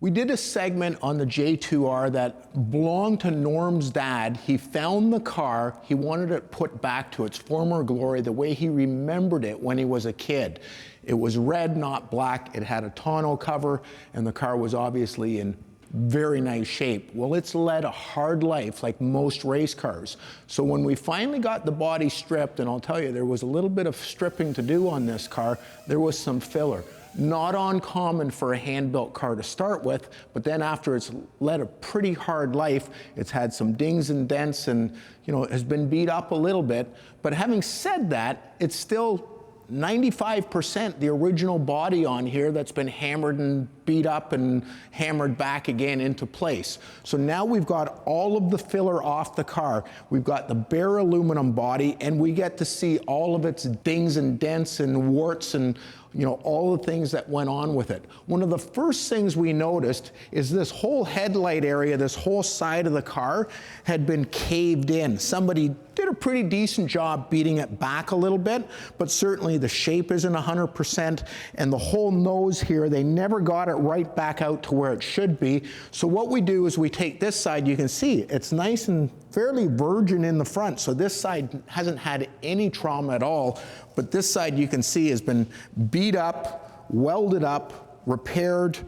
We did a segment on the J2R that belonged to Norm's dad. He found the car, he wanted it put back to its former glory, the way he remembered it when he was a kid. It was red, not black. It had a tonneau cover, and the car was obviously in very nice shape. Well, it's led a hard life like most race cars. So when we finally got the body stripped, and I'll tell you, there was a little bit of stripping to do on this car, there was some filler. Not uncommon for a hand-built car to start with, but then after it's led a pretty hard life, it's had some dings and dents and, you know, has been beat up a little bit. But having said that, it's still 95% the original body on here that's been hammered and beat up and hammered back again into place. So now we've got all of the filler off the car. We've got the bare aluminum body, and we get to see all of its dings and dents and warts and, you know, all the things that went on with it. One of the first things we noticed is this whole headlight area, this whole side of the car had been caved in. Somebody did a pretty decent job beating it back a little bit, but certainly the shape isn't 100%, and the whole nose here, they never got it right back out to where it should be. So what we do is we take this side, you can see it's nice and fairly virgin in the front, so this side hasn't had any trauma at all, but this side you can see has been beat up, welded up, repaired,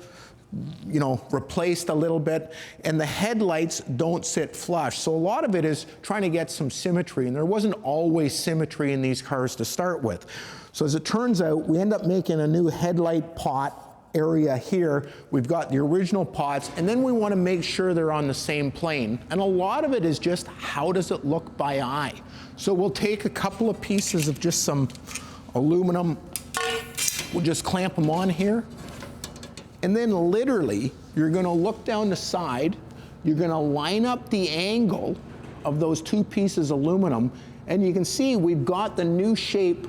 you know, replaced a little bit, and the headlights don't sit flush. So a lot of it is trying to get some symmetry, and there wasn't always symmetry in these cars to start with. So as it turns out, we end up making a new headlight pot area here. We've got the original pots, and then we want to make sure they're on the same plane. And a lot of it is just how does it look by eye. So we'll take a couple of pieces of just some aluminum, we'll just clamp them on here, and then literally you're going to look down the side, you're going to line up the angle of those two pieces of aluminum, and you can see we've got the new shape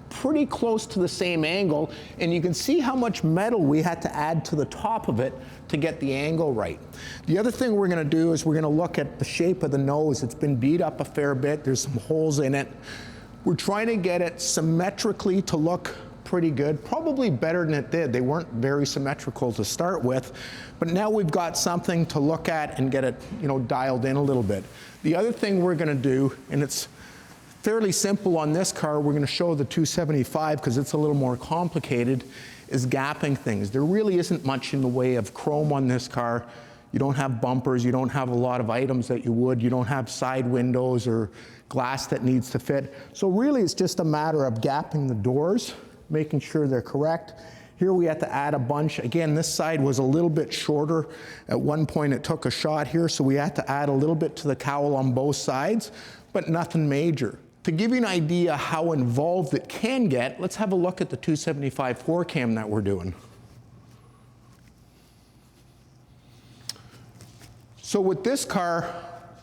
pretty close to the same angle, and you can see how much metal we had to add to the top of it to get the angle right. The other thing we're going to do is we're going to look at the shape of the nose. It's been beat up a fair bit. There's some holes in it. We're trying to get it symmetrically to look pretty good, probably better than it did. They weren't very symmetrical to start with, but now we've got something to look at and get it, you know, dialed in a little bit. The other thing we're going to do, and it's fairly simple on this car, we're going to show the 275 because it's a little more complicated, is gapping things. There really isn't much in the way of chrome on this car. You don't have bumpers, you don't have a lot of items that you would, you don't have side windows or glass that needs to fit. So really it's just a matter of gapping the doors, making sure they're correct. Here we had to add a bunch. Again, this side was a little bit shorter. At one point it took a shot here, so we had to add a little bit to the cowl on both sides, but nothing major. To give you an idea how involved it can get, let's have a look at the 275 4Cam that we're doing. So with this car,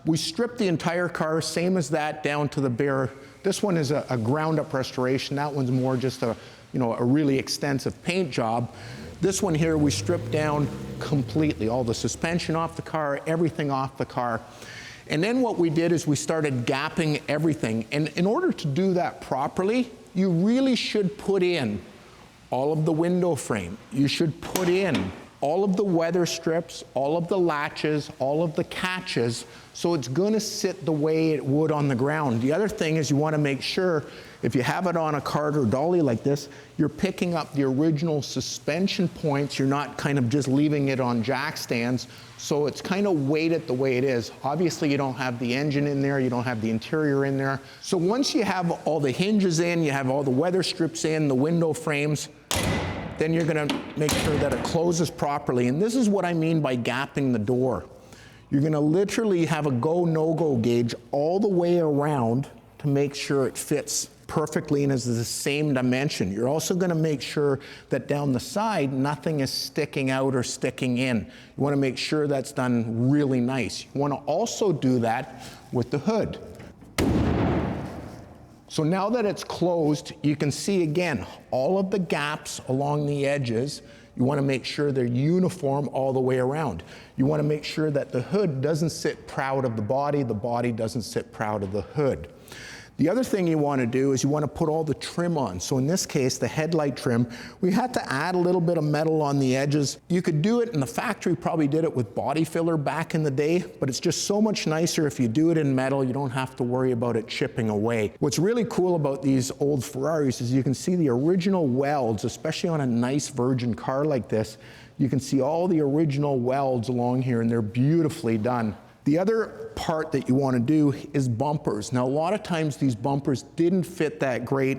we stripped the entire car, same as that, down to the bare. This one is a ground-up restoration. That one's more just a, you know, a really extensive paint job. This one here, we stripped down completely, all the suspension off the car, everything off the car. And then what we did is we started gapping everything. And in order to do that properly, you really should put in all of the window frame. You should put in all of the weather strips, all of the latches, all of the catches, so it's going to sit the way it would on the ground. The other thing is you want to make sure, if you have it on a cart or dolly like this, you're picking up the original suspension points. You're not kind of just leaving it on jack stands, so it's kind of weighted the way it is. Obviously, you don't have the engine in there, you don't have the interior in there. So once you have all the hinges in, you have all the weather strips in, the window frames, then you're going to make sure that it closes properly. And this is what I mean by gapping the door. You're going to literally have a go, no-go gauge all the way around to make sure it fits perfectly and is the same dimension. You're also going to make sure that down the side, nothing is sticking out or sticking in. You want to make sure that's done really nice. You want to also do that with the hood. So now that it's closed, you can see again, all of the gaps along the edges. You want to make sure they're uniform all the way around. You want to make sure that the hood doesn't sit proud of the body doesn't sit proud of the hood. The other thing you want to do is you want to put all the trim on. So in this case, the headlight trim, we had to add a little bit of metal on the edges. You could do it, and the factory probably did it with body filler back in the day, but it's just so much nicer if you do it in metal. You don't have to worry about it chipping away. What's really cool about these old Ferraris is you can see the original welds, especially on a nice virgin car like this. You can see all the original welds along here, and they're beautifully done. The other part that you want to do is bumpers. Now, a lot of times these bumpers didn't fit that great.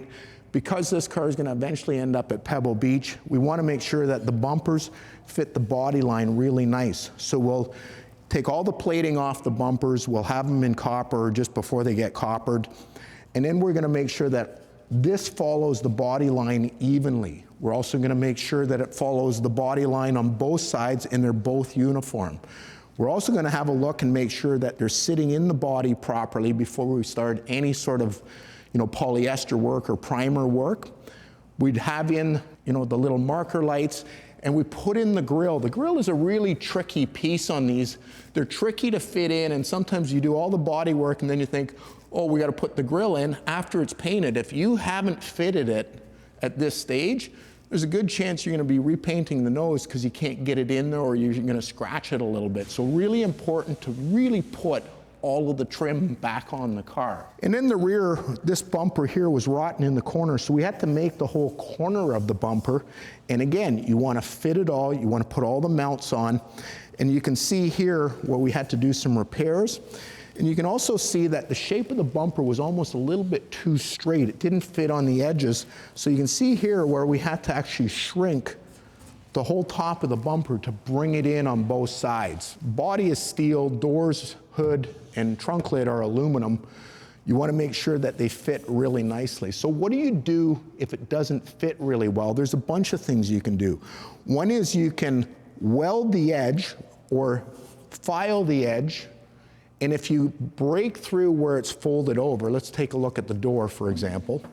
Because this car is going to eventually end up at Pebble Beach, we want to make sure that the bumpers fit the body line really nice. So we'll take all the plating off the bumpers, we'll have them in copper just before they get coppered, and then we're going to make sure that this follows the body line evenly. We're also going to make sure that it follows the body line on both sides and they're both uniform. We're also going to have a look and make sure that they're sitting in the body properly before we start any sort of, polyester work or primer work. We'd have in, the little marker lights, and we put in the grill. The grill is a really tricky piece on these. They're tricky to fit in, and sometimes you do all the body work and then you think, oh, we got to put the grill in after it's painted. If you haven't fitted it at this stage, there's a good chance you're going to be repainting the nose because you can't get it in there, or you're going to scratch it a little bit. So really important to really put all of the trim back on the car. And in the rear, this bumper here was rotten in the corner, so we had to make the whole corner of the bumper. And again, you want to fit it all, you want to put all the mounts on. And you can see here where we had to do some repairs. And you can also see that the shape of the bumper was almost a little bit too straight. It didn't fit on the edges. So you can see here where we had to actually shrink the whole top of the bumper to bring it in on both sides. Body is steel, doors, hood, and trunk lid are aluminum. You want to make sure that they fit really nicely. So what do you do if it doesn't fit really well? There's a bunch of things you can do. One is you can weld the edge or file the edge. And if you break through where it's folded over, let's take a look at the door, for example.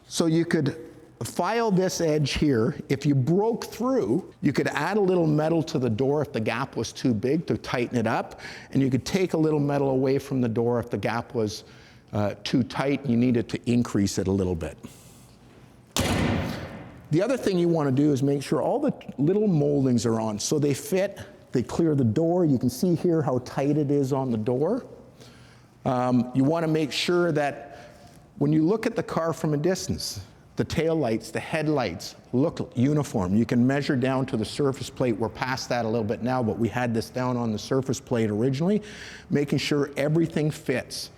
So you could file this edge here. If you broke through, you could add a little metal to the door if the gap was too big to tighten it up. And you could take a little metal away from the door if the gap was too tight and you needed to increase it a little bit. The other thing you want to do is make sure all the little moldings are on so they fit. They clear the door. You can see here how tight it is on the door. You want to make sure that when you look at the car from a distance, the tail lights, the headlights look uniform. You can measure down to the surface plate. We're past that a little bit now, but we had this down on the surface plate originally, making sure everything fits.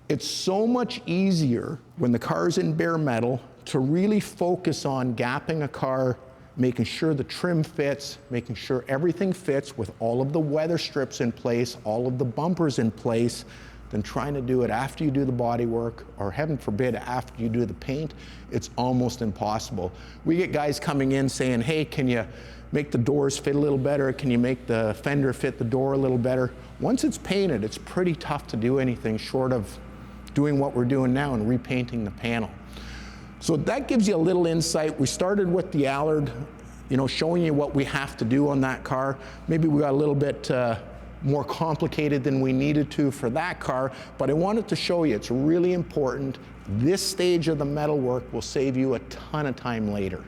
It's so much easier when the car's in bare metal to really focus on gapping a car, making sure the trim fits, making sure everything fits with all of the weather strips in place, all of the bumpers in place, than trying to do it after you do the body work, or heaven forbid, after you do the paint. It's almost impossible. We get guys coming in saying, hey, can you make the doors fit a little better? Can you make the fender fit the door a little better? Once it's painted, it's pretty tough to do anything short of doing what we're doing now and repainting the panel. So that gives you a little insight. We started with the Allard, showing you what we have to do on that car. Maybe we got a little bit more complicated than we needed to for that car, but I wanted to show you it's really important. This stage of the metal work will save you a ton of time later.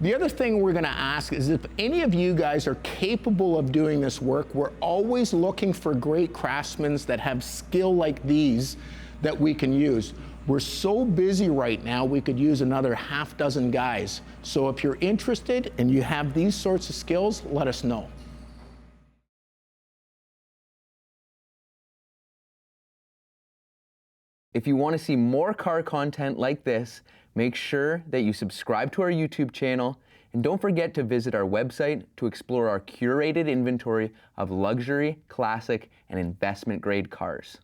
The other thing we're going to ask is if any of you guys are capable of doing this work. We're always looking for great craftsmen that have skill like these that we can use. We're so busy right now, we could use another half dozen guys. So if you're interested and you have these sorts of skills, let us know. If you want to see more car content like this, make sure that you subscribe to our YouTube channel, and don't forget to visit our website to explore our curated inventory of luxury, classic, and investment grade cars.